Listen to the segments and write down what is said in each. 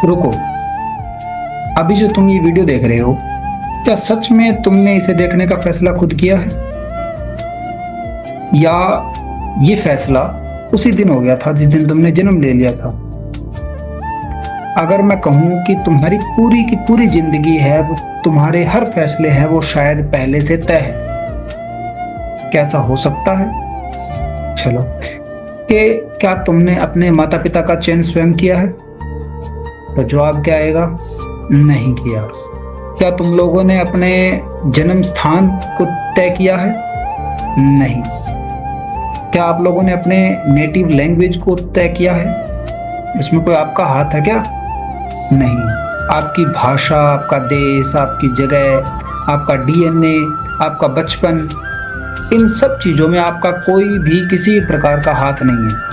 रुको, अभी जो तुम ये वीडियो देख रहे हो, क्या सच में तुमने इसे देखने का फैसला खुद किया है, या ये फैसला उसी दिन हो गया था जिस दिन तुमने जन्म ले लिया था? अगर मैं कहूं कि तुम्हारी पूरी की पूरी जिंदगी है, वो तुम्हारे हर फैसले हैं, वो शायद पहले से तय है, कैसा हो सकता है? चलो, कि क्या तुमने अपने माता पिता का चयन स्वयं किया है? तो जवाब क्या आएगा? नहीं किया। क्या तुम लोगों ने अपने जन्म स्थान को तय किया है? नहीं। क्या आप लोगों ने अपने नेटिव लैंग्वेज को तय किया है? इसमें कोई आपका हाथ है क्या? नहीं। आपकी भाषा, आपका देश, आपकी जगह, आपका डीएनए, आपका बचपन, इन सब चीजों में आपका कोई भी किसी प्रकार का हाथ नहीं है।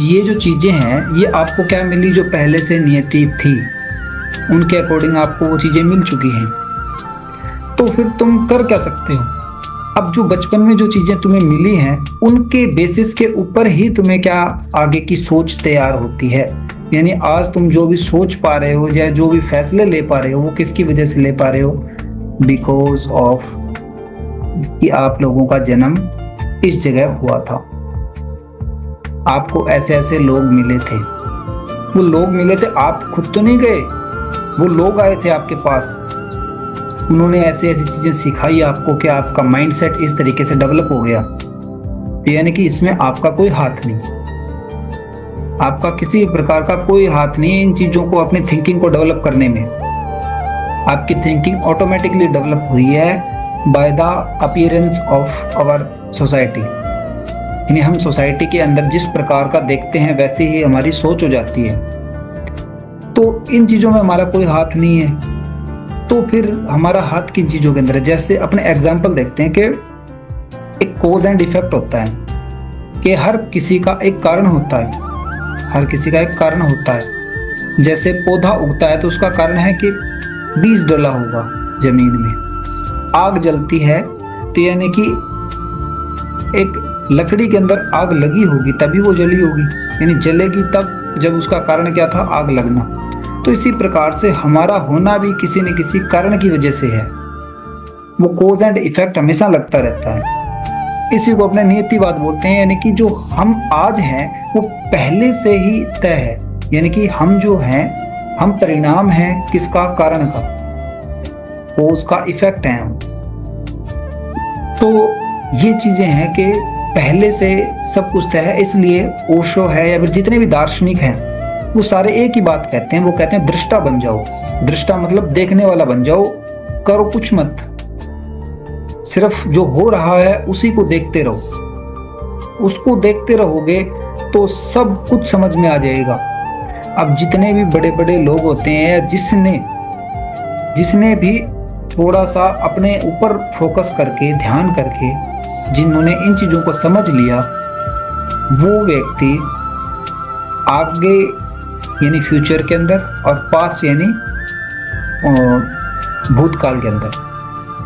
ये जो चीजें हैं, ये आपको क्या मिली? जो पहले से नियति थी, उनके अकॉर्डिंग आपको वो चीजें मिल चुकी हैं। तो फिर तुम कर क्या सकते हो? अब जो बचपन में जो चीजें तुम्हें मिली हैं, उनके बेसिस के ऊपर ही तुम्हें क्या आगे की सोच तैयार होती है। यानी आज तुम जो भी सोच पा रहे हो या जो भी फैसले ले पा रहे हो, वो किसकी वजह से ले पा रहे हो? बिकॉज ऑफ कि आप लोगों का जन्म इस जगह हुआ था, आपको ऐसे ऐसे लोग मिले थे। वो लोग मिले थे, आप खुद तो नहीं गए, वो लोग आए थे आपके पास, उन्होंने ऐसी ऐसी चीजें सिखाई आपको कि आपका माइंडसेट इस तरीके से डेवलप हो गया। यानी कि इसमें आपका कोई हाथ नहीं, आपका किसी भी प्रकार का कोई हाथ नहीं है इन चीजों को, अपनी थिंकिंग को डेवलप करने में। आपकी थिंकिंग ऑटोमेटिकली डेवलप हुई है by the appearance of our society. यानी हम सोसाइटी के अंदर जिस प्रकार का देखते हैं, वैसे ही हमारी सोच हो जाती है। तो इन चीजों में हमारा कोई हाथ नहीं है। तो फिर हमारा हाथ किन चीजों के अंदर है? जैसे अपने एग्जाम्पल देखते हैं कि एक कोज एंड इफेक्ट होता है, कि हर किसी का एक कारण होता है, हर किसी का एक कारण होता है। जैसे पौधा उगता है तो उसका कारण है कि बीज डला होगा जमीन में। आग जलती है तो यानी कि एक लकड़ी के अंदर आग लगी होगी तभी वो जली होगी, यानी जलेगी तब जब उसका कारण क्या था? आग लगना। तो इसी प्रकार से हमारा होना भी किसी न किसी कारण की वजह से है। वो कोज एंड इफेक्ट हमेशा लगता रहता है। इसी को अपने नियतिवाद बोलते हैं। यानी कि जो हम आज हैं वो पहले से ही तय है। यानी कि हम जो हैं, हम परिणाम हैं किसका? कारण का। वो उसका इफेक्ट है। तो ये चीजें हैं कि पहले से सब कुछ तय है। इसलिए ओशो है या फिर जितने भी दार्शनिक हैं, वो सारे एक ही बात कहते हैं। वो कहते हैं दृष्टा बन जाओ। दृष्टा मतलब देखने वाला बन जाओ, करो कुछ मत, सिर्फ जो हो रहा है उसी को देखते रहो। उसको देखते रहोगे तो सब कुछ समझ में आ जाएगा। अब जितने भी बड़े बड़े लोग होते हैं, जिसने भी थोड़ा सा अपने ऊपर फोकस करके, ध्यान करके, जिन्होंने इन चीजों को समझ लिया, वो व्यक्ति आगे यानी फ्यूचर के अंदर और पास्ट यानी भूतकाल के अंदर,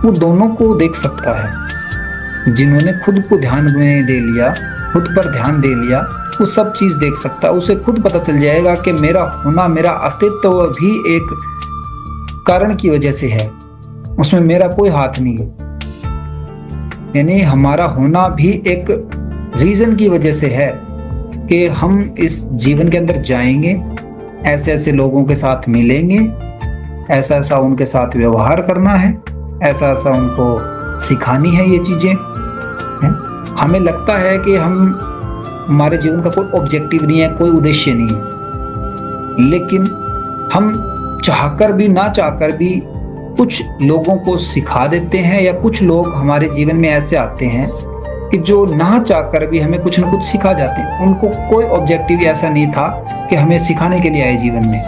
वो दोनों को देख सकता है। जिन्होंने खुद को ध्यान में दे लिया, खुद पर ध्यान दे लिया, वो सब चीज देख सकता है। उसे खुद पता चल जाएगा कि मेरा होना, मेरा अस्तित्व भी एक कारण की वजह से है, उसमें मेरा कोई हाथ नहीं है। यानी हमारा होना भी एक रीजन की वजह से है कि हम इस जीवन के अंदर जाएंगे, ऐसे ऐसे लोगों के साथ मिलेंगे, ऐसा ऐसा उनके साथ व्यवहार करना है, ऐसा ऐसा उनको सिखानी है ये चीजें। हमें लगता है कि हमारे जीवन का कोई ऑब्जेक्टिव नहीं है, कोई उद्देश्य नहीं है, लेकिन हम चाहकर भी ना चाहकर भी कुछ लोगों को सिखा देते हैं, या कुछ लोग हमारे जीवन में ऐसे आते हैं कि जो ना चाहकर भी हमें कुछ ना कुछ सिखा जाते हैं। उनको कोई ऑब्जेक्टिव ऐसा नहीं था कि हमें सिखाने के लिए आए जीवन में,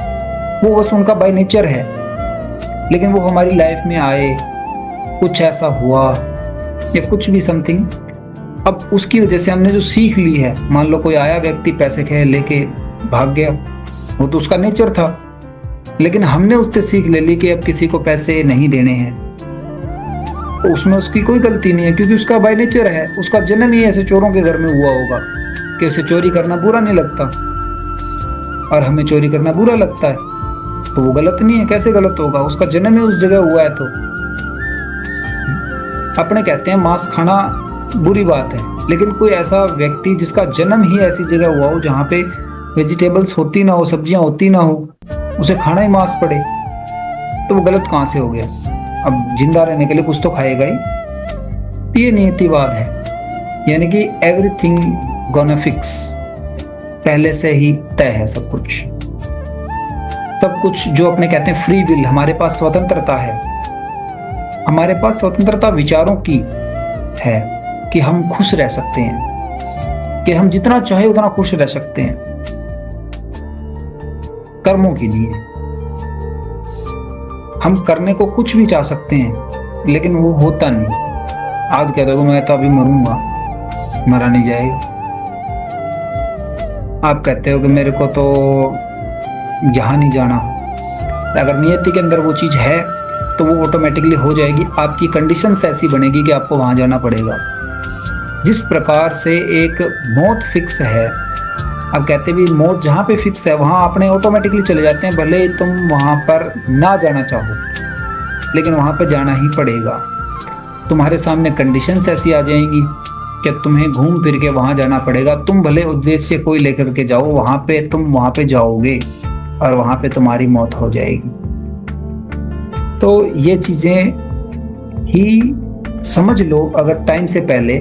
वो बस उनका बाय नेचर है। लेकिन वो हमारी लाइफ में आए, कुछ ऐसा हुआ या कुछ भी समथिंग, अब उसकी वजह से हमने जो सीख ली है, मान लो कोई आया व्यक्ति पैसे खे लेके भाग गया, वो तो उसका नेचर था, लेकिन हमने उससे सीख ले ली कि अब किसी को पैसे नहीं देने हैं। तो उसमें उसकी कोई गलती नहीं है, क्योंकि उसका बाय नेचर है, उसका जन्म ही ऐसे चोरों के घर में हुआ होगा कि उसे चोरी करना बुरा नहीं लगता। और हमें चोरी करना बुरा लगता है, तो वो गलत नहीं है। कैसे गलत होगा? उसका जन्म ही उस जगह हुआ है। तो अपने कहते हैं मांस खाना बुरी बात है, लेकिन कोई ऐसा व्यक्ति जिसका जन्म ही ऐसी जगह हुआ हो जहाँ पे वेजिटेबल्स होती ना हो, सब्जियां होती ना हो, उसे खाना ही मांस पड़े, तो वो गलत कहाँ से हो गया? अब जिंदा रहने के लिए कुछ तो खाएगा ही। ये नियतिवाद है, यानी कि एवरीथिंग गोना फिक्स, पहले से ही तय है सब कुछ। सब कुछ जो अपने कहते हैं फ्री विल, हमारे पास स्वतंत्रता है। हमारे पास स्वतंत्रता विचारों की है कि हम खुश रह सकते हैं, कि हम जितना चाहे उतना खुश रह सकते हैं। कर्मों की नहीं है। हम करने को कुछ भी चाह सकते हैं, लेकिन वो होता नहीं। आज कह दो मैं तो अभी मरूंगा, मरा नहीं जाएगा। आप कहते हो कि मेरे को तो यहाँ नहीं जाना, अगर नियति के अंदर वो चीज है तो वो ऑटोमेटिकली हो जाएगी। आपकी कंडीशंस ऐसी बनेगी कि आपको वहां जाना पड़ेगा। जिस प्रकार से एक मौत फिक्स है, अब कहते भी मौत जहाँ पे फिक्स है वहां आपने ऑटोमेटिकली चले जाते हैं, भले तुम वहां पर ना जाना चाहो, लेकिन वहां पर जाना ही पड़ेगा। तुम्हारे सामने कंडीशंस ऐसी आ जाएंगी कि तुम्हें घूम फिर के वहां जाना पड़ेगा। तुम भले उद्देश्य कोई लेकर के जाओ, वहां पे तुम वहां पे जाओगे और वहां पे तुम्हारी मौत हो जाएगी। तो ये चीजें ही समझ लो अगर टाइम से पहले,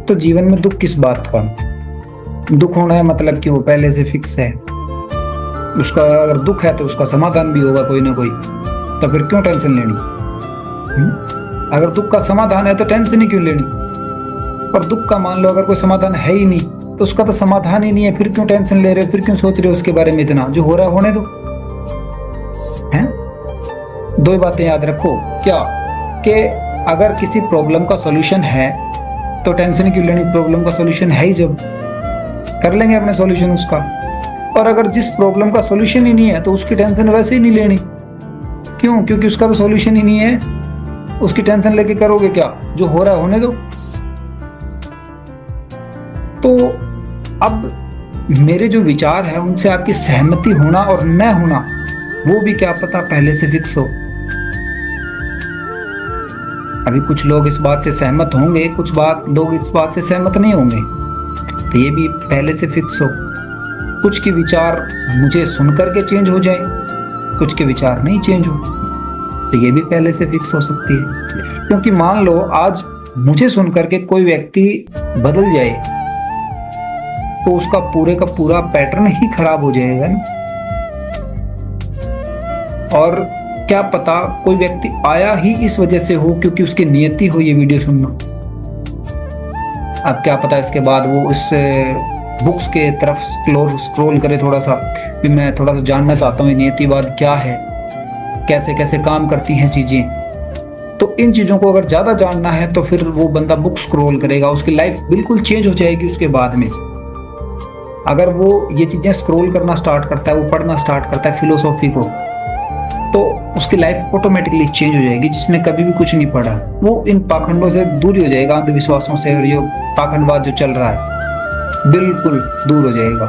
तो जीवन में दुख किस बात का? दुख होना है मतलब कि वो पहले से फिक्स है। उसका अगर दुख है तो उसका समाधान भी होगा कोई ना कोई, तो फिर क्यों टेंशन लेनी? अगर दुख का समाधान है तो टेंशन ही क्यों लेनी? और दुख का मान लो अगर कोई समाधान है ही नहीं, तो उसका तो समाधान ही नहीं है, फिर क्यों टेंशन ले रहे हो? फिर क्यों सोच रहे हो उसके बारे में इतना? जो हो रहा है होने दो। हैं? दो ही बातें याद रखो, क्या कि अगर किसी प्रॉब्लम का सॉल्यूशन है तो टेंशन क्यों लेनी? प्रॉब्लम का सॉल्यूशन है ही, जब कर लेंगे अपने सॉल्यूशन उसका। और अगर जिस प्रॉब्लम का सॉल्यूशन ही नहीं है तो उसकी टेंशन वैसे ही नहीं लेनी। क्यों? क्योंकि उसका तो सॉल्यूशन ही नहीं है, उसकी टेंशन लेके करोगे क्या? जो हो रहा है होने दो। तो अब मेरे जो विचार है उनसे आपकी सहमति होना और न होना, वो भी क्या पता पहले से फिक्स हो। अभी कुछ लोग इस बात से सहमत होंगे, कुछ लोग इस बात से सहमत नहीं होंगे, तो ये भी पहले से फिक्स हो। कुछ के विचार मुझे सुनकर के चेंज हो जाए, कुछ के विचार नहीं चेंज हो, तो ये भी पहले से फिक्स हो सकती है। क्योंकि मान लो आज मुझे सुनकर के कोई व्यक्ति बदल जाए, तो उसका पूरे का पूरा पैटर्न ही खराब हो जाएगा ना। और क्या पता कोई व्यक्ति आया ही इस वजह से हो क्योंकि उसकी नियति हो ये वीडियो सुनना। अब क्या पता इसके बाद वो इस बुक्स के तरफ स्क्रॉल करे थोड़ा सा, भी मैं थोड़ा सा जानना चाहता हूँ नियतिवाद क्या है, कैसे कैसे काम करती हैं चीजें। तो इन चीजों को अगर ज्यादा जानना है तो फिर वो बंदा बुक स्क्रॉल करेगा, उसकी लाइफ बिल्कुल चेंज हो जाएगी उसके बाद में। अगर वो ये चीजें स्क्रॉल करना स्टार्ट करता है, वो पढ़ना स्टार्ट करता है फिलोसॉफी को, तो उसकी लाइफ ऑटोमेटिकली चेंज हो जाएगी। जिसने कभी भी कुछ नहीं पढ़ा, वो इन पाखंडों से दूर हो जाएगा, अंधविश्वासों से, और ये पाखंडवाद जो चल रहा है बिल्कुल दूर हो जाएगा।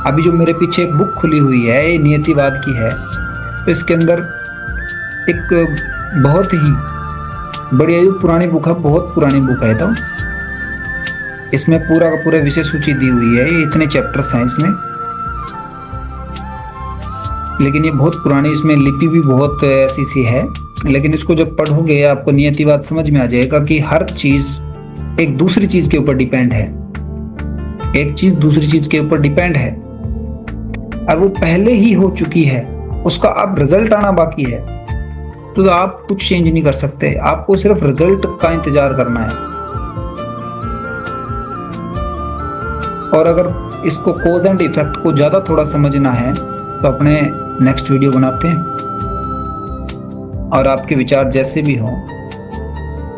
अभी जो मेरे पीछे एक बुक खुली हुई है, ये नियतिवाद की है, तो इसके अंदर एक बहुत ही बढ़िया जो पुरानी बुक है, बहुत पुरानी बुक है, तो इसमें पूरा का पूरा विषय सूची दी हुई है। ये इतने चैप्टर्स हैं इसमें, लेकिन ये बहुत पुरानी, इसमें लिपि भी बहुत ऐसी सी है। लेकिन इसको जब पढ़ोगे आपको नियतिवाद समझ में आ जाएगा कि हर चीज एक दूसरी चीज के ऊपर डिपेंड है, एक चीज दूसरी चीज के ऊपर डिपेंड है, और वो पहले ही हो चुकी है, उसका अब रिजल्ट आना बाकी है। तो आप कुछ चेंज नहीं कर सकते, आपको सिर्फ रिजल्ट का इंतजार करना है। और अगर इसको कॉज एंड इफेक्ट को ज्यादा थोड़ा समझना है तो अपने नेक्स्ट वीडियो बनाते हैं। और आपके विचार जैसे भी हों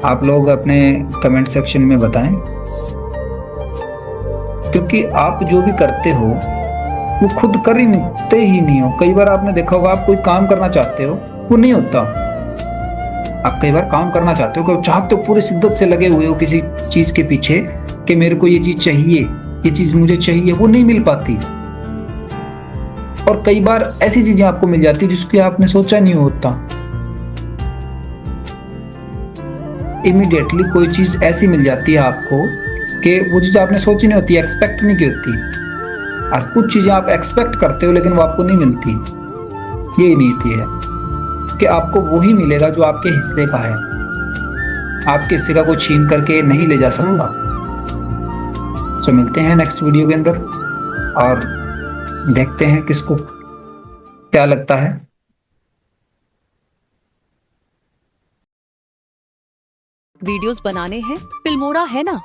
आप लोग अपने कमेंट सेक्शन में बताएं, क्योंकि आप जो भी करते हो वो खुद कर ही नहीं हो। कई बार आपने देखा होगा, आप कोई काम करना चाहते हो वो नहीं होता। आप कई बार काम करना चाहते हो, चाहते हो, पूरी शिद्दत से लगे हुए हो किसी चीज के पीछे कि मेरे को ये चीज चाहिए, ये चीज मुझे चाहिए, वो नहीं मिल पाती। और कई बार ऐसी चीजें आपको मिल जाती है जिसकी आपने सोचा नहीं होता। इमीडिएटली कोई चीज ऐसी मिल जाती है आपको कि वो चीज आपने सोची नहीं होती, एक्सपेक्ट नहीं की होती, और कुछ चीजें आप एक्सपेक्ट करते हो लेकिन वो आपको नहीं मिलती। ये नीति है कि आपको वही मिलेगा जो आपके हिस्से का है, आपके हिस्से का कोई छीन करके नहीं ले जा सकता। तो मिलते हैं नेक्स्ट वीडियो के अंदर और देखते हैं किसको क्या लगता है। वीडियोस बनाने हैं, फिल्मोरा है ना।